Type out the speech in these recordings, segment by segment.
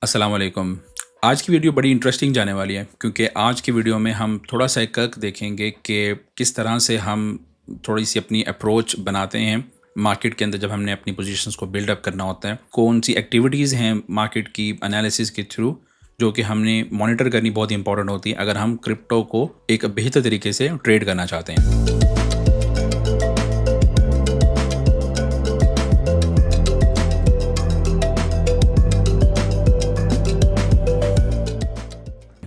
अस्सलाम वालेकुम। आज की वीडियो बड़ी इंटरेस्टिंग जाने वाली है क्योंकि आज की वीडियो में हम थोड़ा-सा एक कर्क देखेंगे कि किस तरह से हम थोड़ी-सी अपनी अप्रोच बनाते हैं मार्केट के अंदर जब हमने अपनी पोजीशंस को बिल्ड अप करना होता है। कौन-सी एक्टिविटीज़ हैं मार्केट की एनालिसिस के थ्रू जो कि हमने मॉनिटर करनी बहुत इंपॉर्टेंट होती है अगर हम क्रिप्टो को एक बेहतर तरीके से ट्रेड करना चाहते हैं।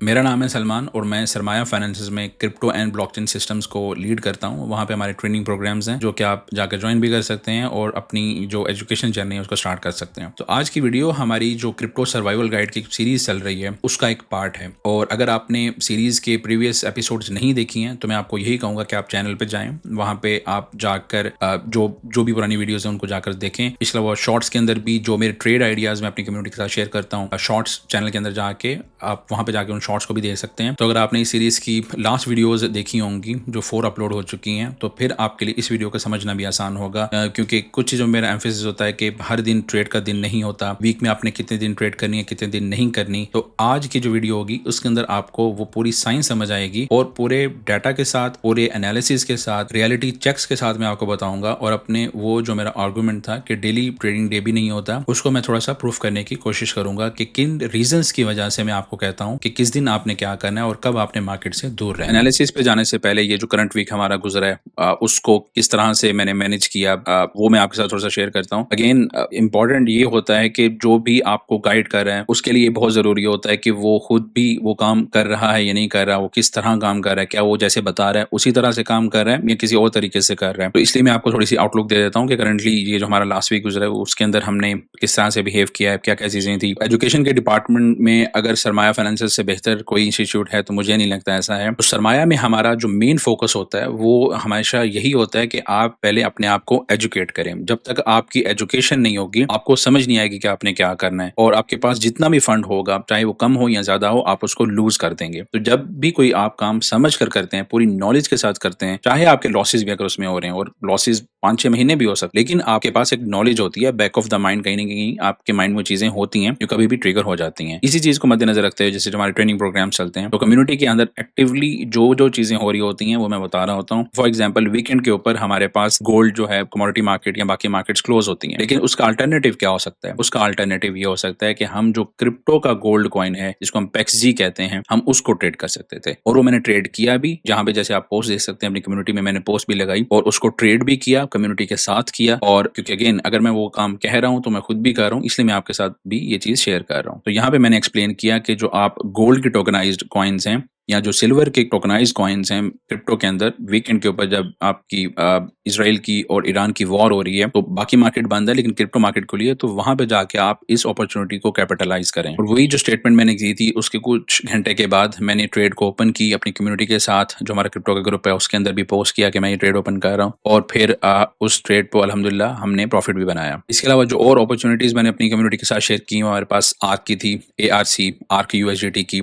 मेरा नाम है सलमान और मैं सरमाया फाइनेंसेस में क्रिप्टो एंड ब्लॉकचेन सिस्टम्स को लीड करता हूँ। वहाँ पे हमारे ट्रेनिंग प्रोग्राम्स हैं जो कि आप जाकर ज्वाइन भी कर सकते हैं और अपनी जो एजुकेशन जर्नी है उसको स्टार्ट कर सकते हैं। तो आज की वीडियो हमारी जो क्रिप्टो सर्वाइवल गाइड की सीरीज चल रही है उसका एक पार्ट है। और अगर आपने सीरीज के प्रीवियस एपिसोड्स नहीं देखी हैं तो मैं आपको यही कहूँगा कि आप चैनल पर जाएँ, वहाँ पे आप जाकर जो भी पुरानी वीडियोज़ हैं उनको जाकर देखें। इसके अलावा शॉर्ट्स के अंदर भी जो मेरे ट्रेड आइडियाज़ मैं अपनी कम्युनिटी के साथ शेयर करता हूँ, शॉर्ट्स चैनल के अंदर जाके आप वहाँ पे जाके उन शॉर्ट्स को भी देख सकते हैं। तो अगर आपने इस सीरीज़ की लास्ट वीडियोज़ देखी होंगी जो 4 अपलोड हो चुकी हैं तो फिर आपके लिए इस वीडियो को समझना भी आसान होगा, क्योंकि कुछ चीज़ों में मेरा एम्फेसिस होता है कि हर दिन ट्रेड का दिन नहीं होता, वीक में आपने कितने दिन ट्रेड करनी है कितने दिन नहीं करनी। तो आज की जो वीडियो होगी उसके अंदर आपको वो पूरी साइंस समझ आएगी और पूरे डाटा के साथ, पूरे एनालिसिस के साथ, रियलिटी चेक्स के साथ मैं आपको बताऊंगा। और अपने वो जो मेरा आर्गूमेंट था कि डेली ट्रेडिंग डे भी नहीं होता, उसको मैं थोड़ा सा प्रूफ करने की कोशिश करूंगा कि किन रीजंस की वजह से मैं आपको कहता हूं कि किस दिन आपने क्या करना है और कब आपने मार्केट से दूर रहना है। एनालिसिस पे जाने से पहले ये जो करंट वीक हमारा गुजरा है उसको किस तरह से मैंने मैनेज किया वो मैं आपके साथ थोड़ा सा शेयर करता हूँ। अगेन इंपॉर्टेंट ये होता है कि जो भी आपको गाइड कर रहे हैं उसके लिए बहुत जरूरी होता है कि वो खुद भी वो काम कर रहा है या नहीं कर रहा, वो किस तरह काम कर रहा है, क्या वो जैसे बता रहा है उसी तरह से काम कर रहा है या किसी और तरीके से कर रहा है। तो इसलिए मैं आपको थोड़ी सी आउटलुक दे देता हूँ कि करंटली ये जो हमारा लास्ट वीक गुजरा है उसके अंदर हमने किस तरह से बिहेव किया है, क्या क्या चीजें थी। एजुकेशन के डिपार्टमेंट में अगर सरमाया फाइनेंसेस से बेहतर कोई इंस्टीट्यूट है तो मुझे नहीं लगता ऐसा है। तो सरमाया में हमारा जो मेन फोकस होता है वो हमेशा यही होता है कि आप पहले अपने आप को एजुकेट करें। जब तक आपकी एजुकेशन नहीं होगी आपको समझ नहीं आएगी कि आपने क्या करना है, और आपके पास जितना भी फंड होगा चाहे वो कम हो या ज्यादा हो आप उसको लूज कर देंगे। तो जब भी कोई आप काम समझ कर करते हैं, पूरी नॉलेज के साथ करते हैं, चाहे आपके लॉसेज भी अगर उसमें हो रहे हैं, और लॉसेज 5-6 महीने भी हो सकते, लेकिन आपके पास एक नॉलेज होती है, बैक ऑफ द माइंड कहीं ना कहीं आपके माइंड में चीजें होती हैं जो कभी भी ट्रिगर हो जाती हैं। इसी चीज को मद्देनजर रखते हुए जैसे हमारे ट्रेनिंग प्रोग्राम चलते हैं तो कम्युनिटी के अंदर एक्टिवली जो जो चीजें हो रही होती हैं वो मैं बता रहा होता हूँ। फॉर एग्जाम्पल वीकेंड के ऊपर हमारे पास गोल्ड जो है कमोडिटी मार्केट या बाकी मार्केट्स क्लोज होती हैं, लेकिन उसका अल्टरनेटिव क्या हो सकता है? उसका अल्टरनेटिव ये हो सकता है कि हम जो क्रिप्टो का गोल्ड कॉइन है जिसको हम पेक्सजी कहते हैं, हम उसको ट्रेड कर सकते थे। और वो मैंने ट्रेड किया भी, जहां पे जैसे आप पोस्ट देख सकते हैं अपनी कम्युनिटी में मैंने पोस्ट भी लगाई और उसको ट्रेड भी किया, कम्युनिटी के साथ किया। और क्योंकि अगेन अगर मैं वो काम कह रहा हूं तो मैं खुद भी कर रहा हूं, इसलिए मैं आपके साथ भी ये चीज शेयर कर रहा हूं। तो यहाँ पे मैंने एक्सप्लेन किया कि जो आप गोल्ड के टोकनाइज्ड कॉइन्स हैं या जो सिल्वर के टोकनाइज कॉइन्स हैं क्रिप्टो के अंदर, वीकेंड के ऊपर जब आपकी इसराइल की और ईरान की वॉर हो रही है तो बाकी मार्केट बंद है लेकिन क्रिप्टो मार्केट खुली है, तो वहां पे जाके आप इस अपॉर्चुनिटी को कैपिटलाइज करें। और वही जो स्टेटमेंट मैंने की थी उसके कुछ घंटे के बाद मैंने ट्रेड को ओपन की अपनी कम्युनिटी के साथ, जो हमारा क्रिप्टो का ग्रुप है उसके अंदर भी पोस्ट किया कि मैं ये ट्रेड ओपन कर रहा हूँ, और फिर उस ट्रेड को अल्हम्दुलिल्लाह हमने प्रॉफिट भी बनाया। इसके अलावा जो और अपॉर्चुनिटीज मैंने अपनी कम्युनिटी के साथ शेयर की, हमारे पास आर्क की थी, आर्क यूएसडीटी की,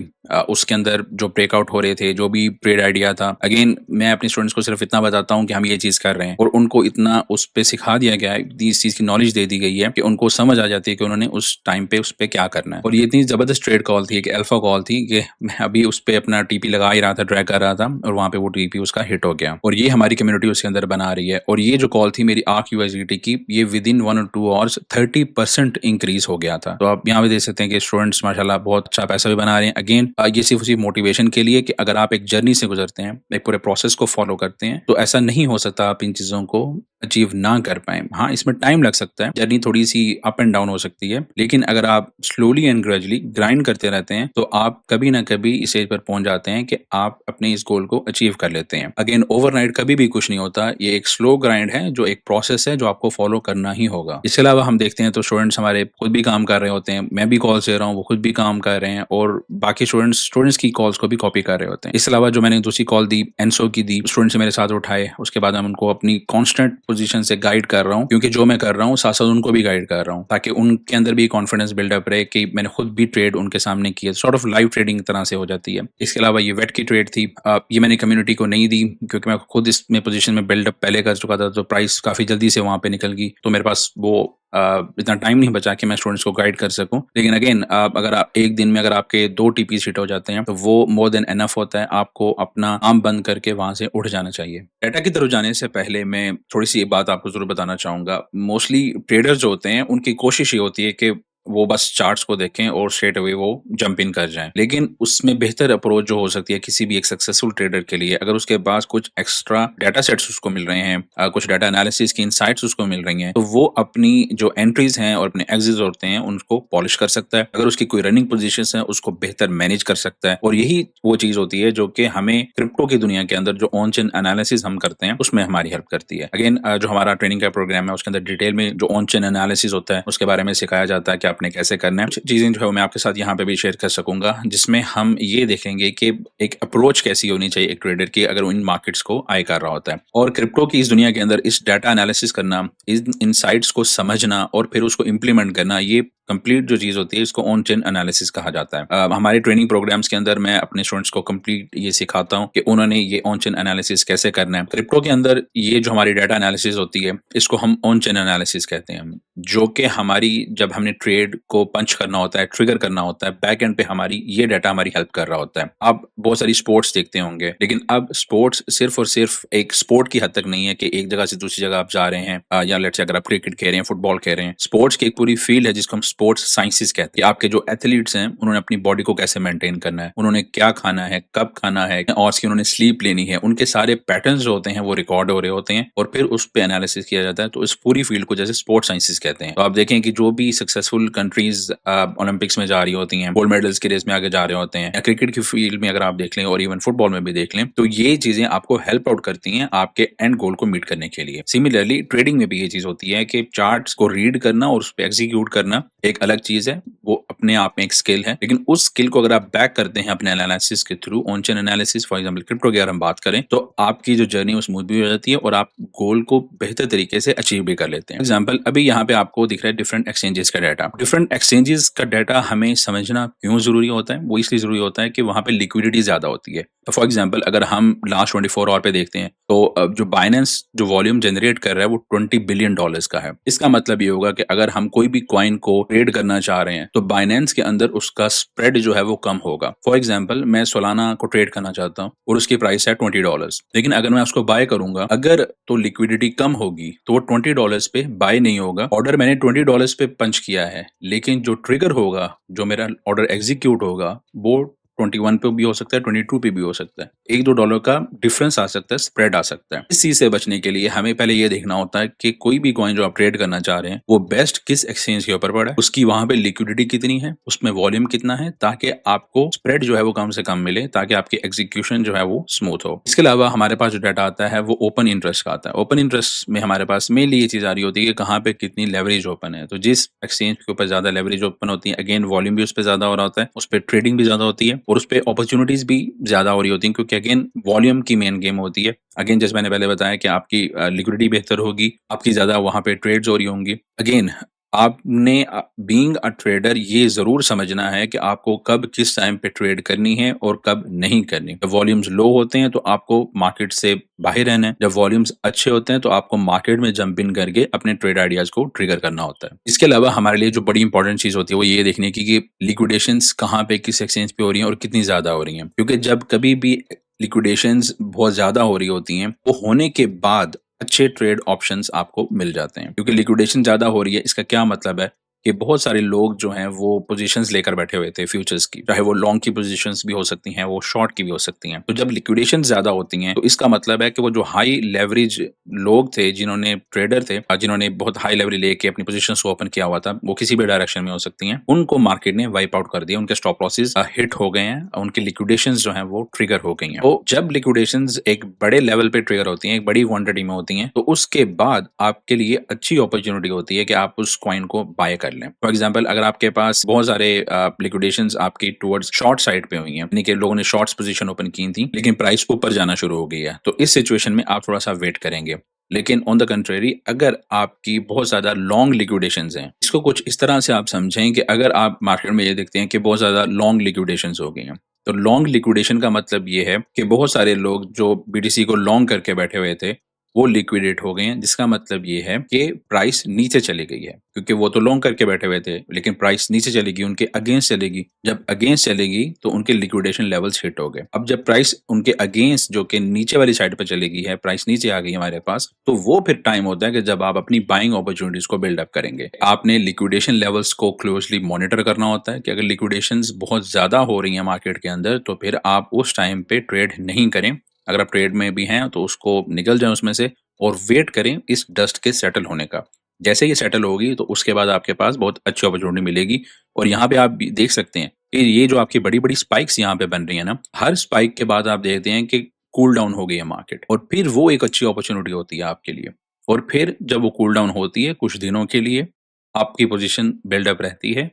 उसके अंदर जो ब्रेकआउट हो रहे थे, जो भी ट्रेड आइडिया था, अगेन मैं अपने स्टूडेंट्स को सिर्फ इतना बताता हूँ कि हम ये चीज कर रहे हैं और उनको इतना उस पे सिखा दिया गया है, इस चीज की नॉलेज दे दी गई है कि उनको समझ आ जाती है कि उन्होंने उस टाइम पे उस पे क्या करना है। और ये इतनी जबरदस्त ट्रेड कॉल थी, एक अल्फा कॉल थी कि मैं अभी उस पे अपना टीपी लगा ही रहा था, ड्रैग कर रहा था और वहां पे वो टीपी उसका हिट हो गया और ये हमारी कम्युनिटी उसके अंदर बना रही है। और ये जो कॉल थी मेरी आर्क यूएसडीटी की, ये विद इन 1 और 2 आवर्स 30% इंक्रीज हो गया था। तो आप यहाँ पे देख सकते हैं कि स्टूडेंट्स माशाल्लाह बहुत अच्छा पैसा भी बना रहे हैं। अगेन ये सिर्फ उसी मोटिवेशन के लिए कि अगर आप एक जर्नी से गुजरते हैं, एक पूरे प्रोसेस को फॉलो करते हैं, तो ऐसा नहीं हो सकता आप इन चीजों को अचीव ना कर पाए। हाँ, इसमें टाइम लग सकता है, जर्नी थोड़ी सी अप एंड डाउन हो सकती है, लेकिन अगर आप स्लोली एंड ग्रेजुअली ग्राइंड करते रहते हैं तो आप कभी ना कभी इस स्टेज पर पहुंच जाते हैं कि आप अपने इस गोल को अचीव कर लेते हैं। अगेन ओवरनाइट कभी भी कुछ नहीं होता, ये एक स्लो ग्राइंड है, जो एक प्रोसेस है जो आपको फॉलो करना ही होगा। इसके अलावा हम देखते हैं तो स्टूडेंट्स हमारे खुद भी काम कर रहे होते हैं, मैं भी कॉल्स दे रहा हूँ, वो खुद भी काम कर रहे हैं और बाकी स्टूडेंट्स की कॉल्स को भी कॉपी कर रहे होते हैं। इसके अलावा जो मैंने दूसरी कॉल दी एनसो की दी, स्टूडेंट्स मेरे साथ उठाए, उसके बाद मैं उनको अपनी कॉन्स्टेंट पोजीशन से गाइड कर रहा हूँ, क्योंकि जो मैं कर रहा हूँ साथ साथ उनको भी गाइड कर रहा हूँ ताकि उनके अंदर भी कॉन्फिडेंस बिल्डअप रहे कि मैंने खुद भी ट्रेड उनके सामने की है, सॉर्ट ऑफ लाइव ट्रेडिंग तरह से हो जाती है। इसके अलावा ये वेट की ट्रेड थी, ये मैंने कम्युनिटी को नहीं दी क्योंकि मैं खुद इसमें पोजीशन में बिल्डअप पहले कर चुका था, तो प्राइस काफी जल्दी से वहां पे निकल गई, तो मेरे पास वो इतना टाइम नहीं बचा कि मैं स्टूडेंट्स को गाइड कर सकूँ। लेकिन अगेन अगर आप एक दिन में अगर आपके 2 टीपीज़ हिट हो जाते हैं, तो वो मोर देन इनफ होता है। आपको अपना काम बंद करके वहाँ से उठ जाना चाहिए। डाटा की तरफ जाने से पहले मैं थोड़ी-सी एक बात आपको ज़रूर बताना चाहूँगा। मोस्टली ट्रेडर्स जो होते हैं, उनकी कोशिश ये होती है कि वो बस चार्ट्स को देखें और स्ट्रेट अवे वो जंप इन कर जाएँ। लेकिन उसमें बेहतर अप्रोच जो हो सकती है किसी भी एक सक्सेसफुल ट्रेडर के लिए, अगर उसके पास कुछ एक्स्ट्रा डाटा सेट्स उसको मिल रहे हैं, कुछ डाटा एनालिसिस की इनसाइट्स उसको मिल रही हैं, तो वो अपनी जो एंट्रीज़ हैं और अपने एग्जिट्स होते हैं, उनको पॉलिश कर सकता है। अगर उसकी कोई रनिंग पोज़ीशंस हैं, उसको बेहतर मैनेज कर सकता है, और यही वो चीज़ होती है जो कि हमें क्रिप्टो की दुनिया के अंदर जो ऑन चेन एनालिसिस हम करते हैं, उसमें हमारी हेल्प करती है। अगेन जो हमारा ट्रेनिंग का प्रोग्राम है, उसके अंदर डिटेल में जो ऑन चेन एनालिसिस होता है, उसके बारे में सिखाया जाता है कि आपने कैसे करना है। कुछ चीज़ें जो है मैं आपके साथ यहाँ पे भी शेयर कर सकूँगा, जिसमें हम ये देखेंगे कि एक अप्रोच कैसी होनी चाहिए एक ट्रेडर की अगर वो इन मार्केट्स को आई कर रहा होता है। और क्रिप्टो की इस दुनिया के अंदर इस डाटा एनालिसिस करना, इन इनसाइट्स को समझना और फिर उसको इम्प्लीमेंट करना, ये कंप्लीट जो चीज़ होती है, इसको ऑन चेन एनालिसिस कहा जाता है। हमारे ट्रेनिंग प्रोग्राम्स के अंदर मैं अपने स्टूडेंट्स को कंप्लीट ये सिखाता हूँ कि उन्होंने ये ऑन चेन एनालिसिस कैसे करना है। क्रिप्टो के अंदर ये जो हमारी डाटा एनालिसिस होती है, इसको हम ऑन चेन एनालिसिस कहते हैं, जो कि हमारी जब हमने ट्रेड को पंच करना होता है, ट्रिगर करना होता है, बैक एंड पे हमारी ये डाटा हमारी हेल्प कर रहा होता है। आप बहुत सारी स्पोर्ट्स देखते होंगे, लेकिन अब स्पोर्ट्स सिर्फ और सिर्फ एक स्पोर्ट की हद तक नहीं है कि एक जगह से दूसरी जगह आप जा रहे हैं, या लेट्स से अगर आप क्रिकेट खेल रहे हैं, फुटबॉल खेल रहे हैं, स्पोर्ट्स की एक पूरी फील्ड है जिसको हम स्पोर्ट्स साइंसेस कहते हैं। आपके जो एथलीट्स हैं, उन्होंने अपनी बॉडी को कैसे मेंटेन करना है, उन्होंने क्या खाना है, कब खाना है, और उन्होंने स्लीप लेनी है, उनके सारे पैटर्न्स जो होते हैं वो रिकॉर्ड हो रहे होते हैं और फिर उस पे एनालिसिस किया जाता है। तो इस पूरी फील्ड को जैसे स्पोर्ट्स साइंसेस कहते हैं। तो आप देखें कि जो भी सक्सेसफुल कंट्रीज ओलंपिक्स में जा रही होती हैं, गोल्ड मेडल्स के रेस में आगे जा रहे होते हैं, या क्रिकेट की फील्ड में अगर आप देख लें और इवन फुटबॉल में भी देख लें, तो ये चीजें आपको हेल्प आउट करती हैं आपके एंड गोल को मीट करने के लिए। सिमिलरली ट्रेडिंग में भी ये चीज होती है कि चार्ट्स को रीड करना और उस पर एग्जीक्यूट करना एक अलग चीज है, वो अपने आप में एक स्किल है। लेकिन उस स्किल को अगर आप बैक करते हैं अपने एनालिसिस के through, on chain analysis for example crypto की अगर हम बात करें, तो आपकी जो जर्नी वो स्मूथ भी हो जाती है और आप गोल को बेहतर तरीके से अचीव भी कर लेते हैं। एग्जांपल अभी यहाँ पे आपको दिख रहा है डिफरेंट एक्सचेंजेस का डाटा। डिफरेंट एक्सचेंजेस का डाटा हमें समझना क्यों जरूरी होता है? वो इसलिए जरूरी होता है कि वहां पे लिक्विडिटी ज्यादा होती है। तो फॉर एग्जाम्पल अगर हम लास्ट 24 आवर पे देखते हैं, तो जो बाइनेंस जो वॉल्यूम जनरेट कर रहा है वो $20 बिलियन का है। इसका मतलब ये होगा कि अगर हम कोई भी कॉइन को ट्रेड करना चाह रहे हैं, तो बाइनेंस के अंदर उसका स्प्रेड जो है वो कम होगा। फॉर एग्जाम्पल मैं सोलाना को ट्रेड करना चाहता हूँ और उसकी प्राइस है $20, लेकिन अगर मैं उसको बाय करूंगा, अगर तो लिक्विडिटी कम होगी तो वो $20 पे बाय नहीं होगा। ऑर्डर मैंने $20 पे पंच किया है, लेकिन जो ट्रिगर होगा, जो मेरा ऑर्डर एग्जीक्यूट होगा, वो 21 पे भी हो सकता है, 22 पे भी हो सकता है। $1-2 का डिफरेंस आ सकता है, स्प्रेड आ सकता है। इस चीज से बचने के लिए हमें पहले ये देखना होता है कि कोई भी कॉइन जो आप ट्रेड करना चाह रहे हैं, वो बेस्ट किस एक्सचेंज के ऊपर पड़ा है, उसकी वहां पे लिक्विडिटी कितनी है, उसमें वॉल्यूम कितना है, ताकि आपको स्प्रेड जो है वो कम से कम मिले, ताकि आपकी एग्जीक्यूशन जो है वो स्मूथ हो। इसके अलावा हमारे पास जो डाटा आता है वो ओपन इंटरेस्ट का आता है। ओपन इंटरेस्ट में हमारे पास मेनली ये चीज आ रही होती है कि कहाँ पे कितनी लेवरेज ओपन है। तो जिस एक्सचेंज के ऊपर ज्यादा लेवरेज ओपन होती है, अगेन वॉल्यूम भी उस पर ज्यादा हो रहा होता है, उस पर ट्रेडिंग भी ज्यादा होती है और उस पर अपॉर्चुनिटीज भी ज्यादा हो रही होती हैं, क्योंकि अगेन वॉल्यूम की मेन गेम होती है। अगेन जैसे मैंने पहले बताया कि आपकी लिक्विडिटी बेहतर होगी, आपकी ज्यादा वहां पे ट्रेड्स हो रही होंगी। अगेन आपने बीइंग अ ट्रेडर ये जरूर समझना है कि आपको कब किस टाइम पे ट्रेड करनी है और कब नहीं करनी। जब वॉल्यूम्स लो होते हैं तो आपको मार्केट से बाहर रहना है, जब वॉल्यूम्स अच्छे होते हैं तो आपको मार्केट में जंप इन करके अपने ट्रेड आइडियाज को ट्रिगर करना होता है। इसके अलावा हमारे लिए जो बड़ी इंपॉर्टेंट चीज होती है वो ये देखने की कि लिक्विडेशंस कहाँ पे किस एक्सचेंज पे हो रही हैं और कितनी ज्यादा हो रही हैं, क्योंकि जब कभी भी लिक्विडेशंस बहुत ज्यादा हो रही होती हैं, वो होने के बाद अच्छे ट्रेड ऑप्शंस आपको मिल जाते हैं। क्योंकि लिक्विडेशन ज्यादा हो रही है, इसका क्या मतलब है कि बहुत सारे लोग जो हैं वो पोजीशंस लेकर बैठे हुए थे फ्यूचर्स की, चाहे वो लॉन्ग की पोजीशंस भी हो सकती हैं, वो शॉर्ट की भी हो सकती हैं। तो जब लिक्विडेशन ज्यादा होती हैं तो इसका मतलब है कि वो जो हाई लेवरेज लोग थे, जिन्होंने ट्रेडर थे, जिन्होंने बहुत हाई लेवरेज लेके अपनी पोजीशंस को ओपन किया हुआ था, वो किसी भी डायरेक्शन में हो सकती हैं, उनको मार्केट ने वाइप आउट कर दिया, उनके स्टॉप लॉसेस हिट हो गए हैं, उनकी लिक्विडेशन जो है वो ट्रिगर हो गई हैं। तो जब लिक्विडेशन एक बड़े लेवल पे ट्रिगर होती हैं, एक बड़ी क्वांटिटी में होती हैं, तो उसके बाद आपके लिए अच्छी अपॉर्चुनिटी होती है कि आप उस कॉइन को बाय कर लें। फॉर एग्जाम्पल अगर आपके पास बहुत सारे लिक्विडेशंस आपकी टुवर्ड्स शॉर्ट साइड पे हुई हैं, यानी कि लोगों ने शॉर्ट्स पोजीशन ओपन की थी, लेकिन प्राइस ऊपर जाना शुरू हो गई है, तो इस सिचुएशन में आप थोड़ा सा वेट करेंगे। लेकिन ऑन द कंट्रेरी अगर आपकी बहुत ज्यादा लॉन्ग लिक्विडेशंस हैं, इसको कुछ इस तरह से आप समझें कि अगर आप मार्केट में ये देखते हैं कि बहुत ज्यादा लॉन्ग लिक्विडेशंस हो गई हैं, तो लॉन्ग लिक्विडेशन का मतलब ये है कि बहुत सारे लोग जो बीटीसी को लॉन्ग करके बैठे हुए थे, वो लिक्विडेट हो गए हैं, जिसका मतलब ये है कि प्राइस नीचे चली गई है, क्योंकि वो तो लॉन्ग करके बैठे हुए थे, लेकिन प्राइस नीचे चलेगी, उनके अगेंस्ट चलेगी। जब अगेंस्ट चलेगी तो उनके लिक्विडेशन लेवल्स हिट हो गए। अब जब प्राइस उनके अगेंस्ट जो कि नीचे वाली साइड पर चलेगी है, प्राइस नीचे आ गई हमारे पास, तो वो फिर टाइम होता है कि जब आप अपनी बाइंग अपॉर्चुनिटीज को बिल्डअप करेंगे। आपने लिक्विडेशन लेवल्स को क्लोजली मॉनिटर करना होता है कि अगर लिक्विडेशंस बहुत ज्यादा हो रही है मार्केट के अंदर, तो फिर आप उस टाइम पे ट्रेड नहीं करें। अगर आप ट्रेड में भी हैं तो उसको निकल जाएं उसमें से और वेट करें इस डस्ट के सेटल होने का। जैसे ये सेटल होगी तो उसके बाद आपके पास बहुत अच्छी अपॉर्चुनिटी मिलेगी। और यहाँ पे आप भी देख सकते हैं कि ये जो आपकी बड़ी बड़ी स्पाइक्स यहाँ पे बन रही है ना, हर स्पाइक के बाद आप देखते हैं कि कूल डाउन हो गई है मार्केट, और फिर वो एक अच्छी अपॉर्चुनिटी होती है आपके लिए। और फिर जब वो कूल डाउन होती है कुछ दिनों के लिए, आपकी पोजीशन बिल्डअप रहती है,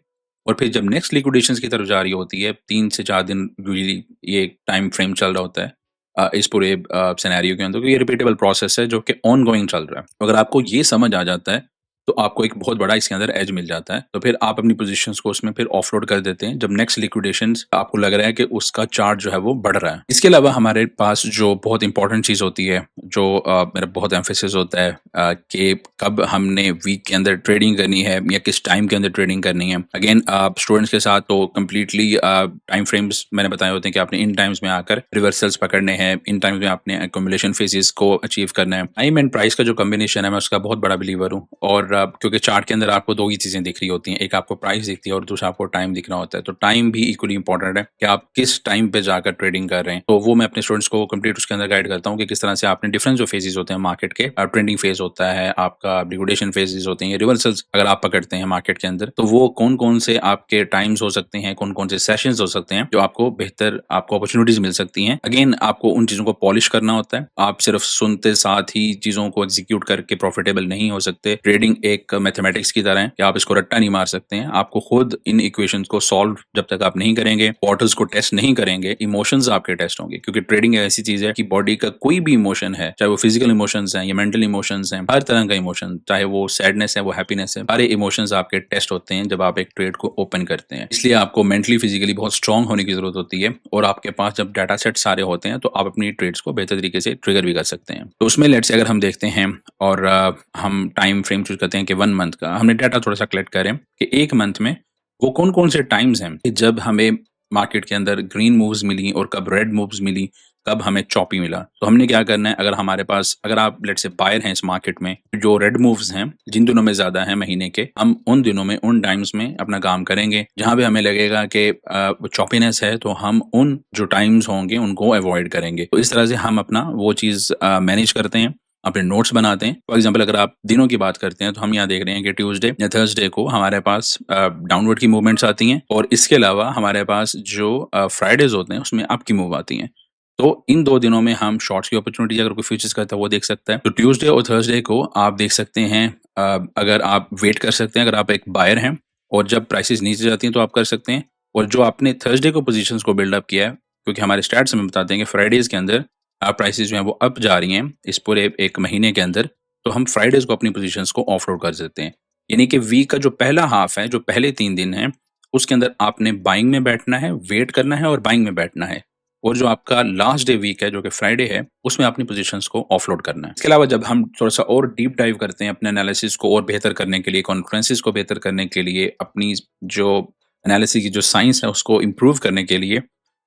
और फिर जब नेक्स्ट लिक्विडेशंस की तरफ जा रही होती है, 3 से 4 दिन यूजुअली ये टाइम फ्रेम चल रहा होता है इस पूरे सिनेरियो के अंदर, तो ये रिपीटेबल प्रोसेस है जो कि ऑनगोइंग चल रहा है। तो अगर आपको ये समझ आ जाता है, तो आपको एक बहुत बड़ा इसके अंदर एज मिल जाता है। तो फिर आप अपनी पोजीशंस को उसमें फिर ऑफलोड कर देते हैं जब नेक्स्ट लिक्विडेशंस आपको लग रहा है कि उसका चार्ट जो है वो बढ़ रहा है। इसके अलावा हमारे पास जो बहुत इंपॉर्टेंट चीज़ होती है, जो मेरा बहुत एम्फेसिस होता है कि कब हमने वीक के अंदर ट्रेडिंग करनी है या किस टाइम के अंदर ट्रेडिंग करनी है। अगेन स्टूडेंट्स के साथ तो कम्प्लीटली टाइम फ्रेम्स मैंने बताए होते हैं कि आपने इन टाइम्स में आकर रिवर्सल्स पकड़ने हैं, इन टाइम्स में आपने एक्यूमुलेशन फेजेस को अचीव करना है। टाइम एंड प्राइस का जो कॉम्बिनेशन है, मैं उसका बहुत बड़ा बिलीवर हूँ। और क्योंकि चार्ट के अंदर आपको दो ही चीजें दिख रही होती हैं, एक आपको प्राइस दिखती है और दूसरा आपको टाइम दिखना होता है। तो टाइम भी इक्वली इंपॉर्टेंट है कि आप किस टाइम पे जाकर ट्रेडिंग कर रहे हैं। तो वो मैं अपने स्टूडेंट्स को कंप्लीट उसके अंदर गाइड करता हूँ कि किस तरह से आपने डिफरेंट जो फेजेस होते हैं मार्केट के, ट्रेंडिंग फेज होता है, आपका लिक्विडेशन फेजेस होते हैं, रिवर्सल्स अगर आप पकड़ते हैं मार्केट के अंदर, तो वो कौन कौन से आपके टाइम्स हो सकते हैं, कौन कौन से सेशंस हो सकते हैं जो आपको बेहतर आपको अपॉर्चुनिटीज मिल सकती हैं। अगेन आपको उन चीजों को पॉलिश करना होता है। आप सिर्फ सुनते साथ ही चीजों को एग्जीक्यूट करके प्रॉफिटेबल नहीं हो सकते। ट्रेडिंग एक मैथमेटिक्स की तरह है कि आप इसको रट्टा नहीं मार सकते हैं। आपको खुद इन इक्वेशंस को सॉल्व जब तक आप नहीं करेंगे, क्वार्टर्स को टेस्ट नहीं करेंगे, इमोशंस आपके टेस्ट होंगे। क्योंकि ट्रेडिंग एक ऐसी चीज है कि बॉडी का कोई भी इमोशन है, चाहे वो फिजिकल इमोशंस हैं या मेंटल इमोशंस हैं, हर तरह का इमोशन, चाहे वो सैडनेस है, वो हैप्पीनेस है, सारे इमोशंस आपके टेस्ट होते हैं जब आप एक ट्रेड को ओपन करते हैं। इसलिए आपको मेंटली फिजिकली बहुत स्ट्रांग होने की जरूरत होती है। और आपके पास जब डाटा सेट सारे होते हैं तो आप अपनी ट्रेड्स को बेहतर तरीके से ट्रिगर भी कर सकते हैं। तो उसमें लेट्स से अगर हम देखते हैं और हम टाइम फ्रेम चूज करते हैं कि 1 मंथ का, हमने डाटा थोड़ा सा कलेक्ट करें कि 1 मंथ में वो कौन कौन से टाइम्स हैं कि जब हमें मार्केट के अंदर ग्रीन मूव्स मिली और कब रेड मूव्स मिली, कब हमें चॉपी मिला। तो हमने क्या करना है, अगर हमारे पास, अगर आप लेट्स से बायर हैं इस मार्केट में, जो रेड मूव्स हैं जिन दिनों में ज्यादा है महीने के, हम उन दिनों में उन टाइम्स में अपना काम करेंगे। जहां पे हमें लगेगा कि चॉपीनेस है तो हम उन जो टाइम्स होंगे उनको अवॉइड करेंगे। तो इस तरह से हम अपना वो चीज मैनेज करते हैं, अपने नोट्स बनाते हैं। फॉर एग्जांपल अगर आप दिनों की बात करते हैं तो हम यहाँ देख रहे हैं कि ट्यूसडे या थर्सडे को हमारे पास डाउनवर्ड की मूवमेंट्स आती हैं, और इसके अलावा हमारे पास जो फ्राइडेज होते हैं उसमें अप की मूव आती हैं। तो इन 2 दिनों में हम शॉर्ट्स की अपॉर्चुनिटी, अगर कोई फ्यूचर्स करता है वो देख सकता है। तो ट्यूसडे और थर्सडे को आप देख सकते हैं, अगर आप वेट कर सकते हैं, अगर आप एक बायर हैं और जब प्राइसेस नीचे जाती हैं तो आप कर सकते हैं। और जो आपने थर्सडे को पोजीशंस को बिल्डअप किया है, क्योंकि हमारे स्टैट्स हमें बताते हैं कि फ्राइडेज के अंदर प्राइसेस जो हैं वो अप जा रही हैं इस पूरे 1 महीने के अंदर, तो हम फ्राइडेज को अपनी पोजीशंस को ऑफलोड कर देते हैं। यानी कि वीक का जो पहला हाफ है, जो पहले 3 दिन हैं, उसके अंदर आपने बाइंग में बैठना है, वेट करना है और बाइंग में बैठना है। और जो आपका लास्ट डे वीक है जो कि फ्राइडे है, उसमें अपनी पोजीशंस को ऑफलोड करना है। इसके अलावा जब हम थोड़ा सा और डीप डाइव करते हैं अपने एनालिसिस को और बेहतर करने के लिए, कॉन्फ्रेंसेस को बेहतर करने के लिए, अपनी जो एनालिसिस की जो साइंस है उसको इम्प्रूव करने के लिए,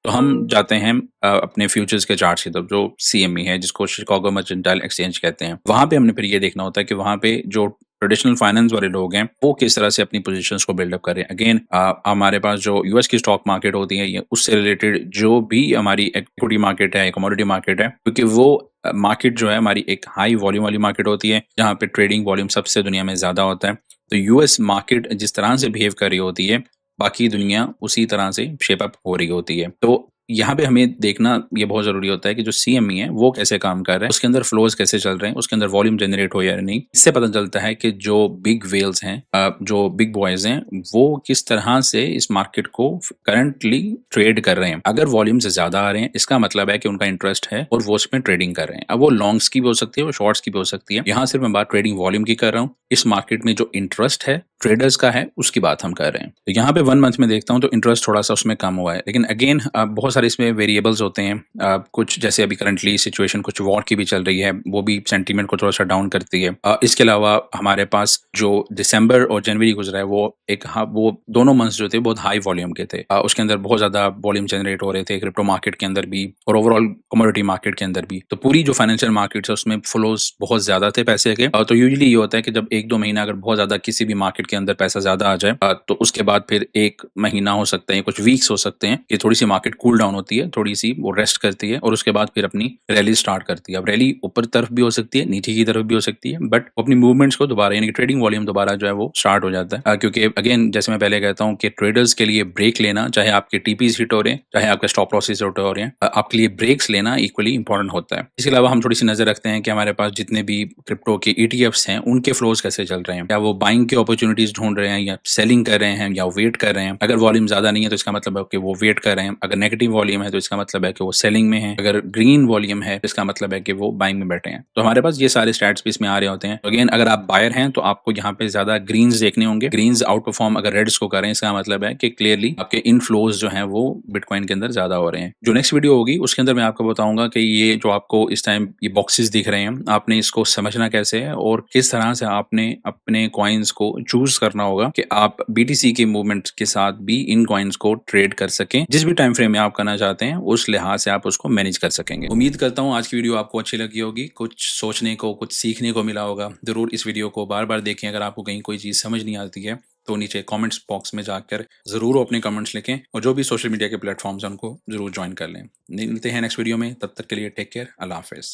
तो हम जाते हैं अपने फ्यूचर्स के चार्ट्स की तरफ, जो सीएमई है, जिसको शिकागो मर्केंटाइल एक्सचेंज कहते हैं। वहां पे हमने फिर ये देखना होता है कि वहां पे जो ट्रेडिशनल फाइनेंस वाले लोग हैं वो किस तरह से अपनी पोजीशंस को बिल्डअप करें। अगेन हमारे पास जो यूएस की स्टॉक मार्केट होती है, ये उससे रिलेटेड जो भी हमारी इक्विटी मार्केट है, कमोडिटी मार्केट है, क्योंकि वो मार्केट जो है हमारी एक हाई वॉल्यूम वाली मार्केट होती है जहाँ पे ट्रेडिंग वॉल्यूम सबसे दुनिया में ज्यादा होता है। तो यूएस मार्केट जिस तरह से बिहेव कर रही होती है, बाकी दुनिया उसी तरह से शेप अप हो रही होती है। तो यहाँ पे हमें देखना ये बहुत जरूरी होता है कि जो सीएमई है वो कैसे काम कर रहा है, उसके अंदर फ्लोज कैसे चल रहे हैं, उसके अंदर वॉल्यूम जनरेट हो या नहीं। इससे पता चलता है कि जो बिग वेल्स हैं, जो बिग बॉयज हैं, वो किस तरह से इस मार्केट को करंटली ट्रेड कर रहे हैं। अगर वॉल्यूम से ज्यादा आ रहे हैं, इसका मतलब है कि उनका इंटरेस्ट है और वो उसमें ट्रेडिंग कर रहे हैं। अब वो लॉन्ग्स की भी हो सकती है, वो शॉर्ट्स की भी हो सकती है। यहाँ सिर्फ मैं बात ट्रेडिंग वॉल्यूम की कर रहा हूँ। इस मार्केट में जो इंटरेस्ट है ट्रेडर्स का है उसकी बात हम कर रहे हैं। तो यहाँ पे 1 मंथ में देखता हूँ तो इंटरेस्ट थोड़ा-सा उसमें कम हुआ है। लेकिन अगेन बहुत सारे इसमें वेरिएबल्स होते हैं। कुछ जैसे अभी करंटली सिचुएशन कुछ वॉर की भी चल रही है, वो भी सेंटीमेंट को थोड़ा-सा डाउन करती है। इसके अलावा हमारे पास जो दिसंबर और जनवरी गुज़रा है वो दोनों मंथ्स जो थे बहुत हाई वॉल्यूम के थे। उसके अंदर बहुत ज़्यादा वॉल्यूम जनरेट हो रहे थे क्रिप्टो मार्केट के अंदर भी और ओवरऑल कमोडिटी मार्केट के अंदर भी। तो पूरी जो फाइनेंशियल मार्केट्स है उसमें फ्लोज़ बहुत ज़्यादा थे पैसे के। तो यूजुअली ये होता है कि जब 1-2 महीना अगर बहुत ज़्यादा किसी भी मार्केट के अंदर पैसा ज़्यादा आ जाए तो उसके बाद फिर 1 महीना हो सकता है, कुछ वीक्स हो सकते हैं कि थोड़ी-सी मार्केट कूल डाउन होती है, थोड़ी-सी वो रेस्ट करती है और उसके बाद फिर अपनी रैली स्टार्ट करती है। अब रैली ऊपर तरफ भी हो सकती है, नीचे की तरफ भी हो सकती है, बट अपनी मूवमेंट्स को दोबारा यानी कि ट्रेडिंग वॉल्यूम दोबारा जो है वो स्टार्ट हो जाता है। क्योंकि अगेन जैसे मैं पहले कहता हूँ कि ट्रेडर्स के लिए ब्रेक लेना, चाहे आपके टीपीज़ हिट हो रहे हैं, चाहे आपके स्टॉप लॉसेस हिट हो रहे हैं, आपके लिए ब्रेक्स लेना इक्वली इंपॉर्टेंट होता है। इसके अलावा हम थोड़ी-सी नज़र रखते हैं कि हमारे पास जितने भी क्रिप्टो के ईटीएफ्स हैं, उनके फ्लोज़ कैसे चल रहे हैं। क्या वो बाइंग की अपॉर्च्युनिटीज़ ढूँढ रहे हैं या सेलिंग कर रहे हैं या वेट कर रहे हैं। अगर वॉल्यूम ज़्यादा नहीं है तो इसका मतलब है कि वो वेट कर रहे हैं। अगर नेगेटिव वॉल्यूम है तो इसका मतलब है कि वो सेलिंग में है। अगर ग्रीन वॉल्यूम है तो इसका मतलब है कि वो बाइंग में बैठे हैं। तो हमारे पास ये सारे स्टैट्स भी इसमें आ रहे होते हैं। अगेन अगर आप बायर हैं तो आपको यहाँ पे ज़्यादा ग्रीन्स देखने होंगे। ग्रीन्स आउट परफॉर्म अगर रेड्स को करें, इसका मतलब है कि क्लियरली आपके इनफ्लोज जो हैं वो बिटकॉइन के अंदर ज़्यादा हो रहे हैं। जो नेक्स्ट वीडियो होगी उसके अंदर मैं आपको बताऊंगा कि ये जो आपको इस टाइम ये बॉक्सेस दिख रहे हैं, आपने इसको समझना कैसे है और किस तरह से आपने अपने कॉइन्स को चूज करना होगा कि आप बीटीसी के मूवमेंट के साथ भी इन कॉइन्स को ट्रेड कर सकें। जिस भी टाइम फ्रेम में आप करना चाहते हैं उस लिहाज से आप उसको मैनेज कर सकेंगे। उम्मीद करता हूँ आज की वीडियो आपको अच्छी लगी होगी, कुछ सोचने को, कुछ सीखने को मिला होगा। जरूर इस वीडियो को बार बार देखें। अगर आपको कहीं कोई चीज़ समझ नहीं आती है तो नीचे कमेंट्स बॉक्स में जाकर जरूर अपने कमेंट्स लिखें और जो भी सोशल मीडिया के प्लेटफॉर्म्स हैं उनको जरूर ज्वाइन कर लें। मिलते हैं नेक्स्ट वीडियो में, तब तक के लिए टेक केयर, अल्लाह हाफिज।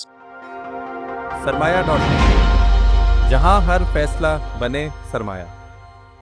सरमाया.com, जहां हर फैसला बने सरमाया।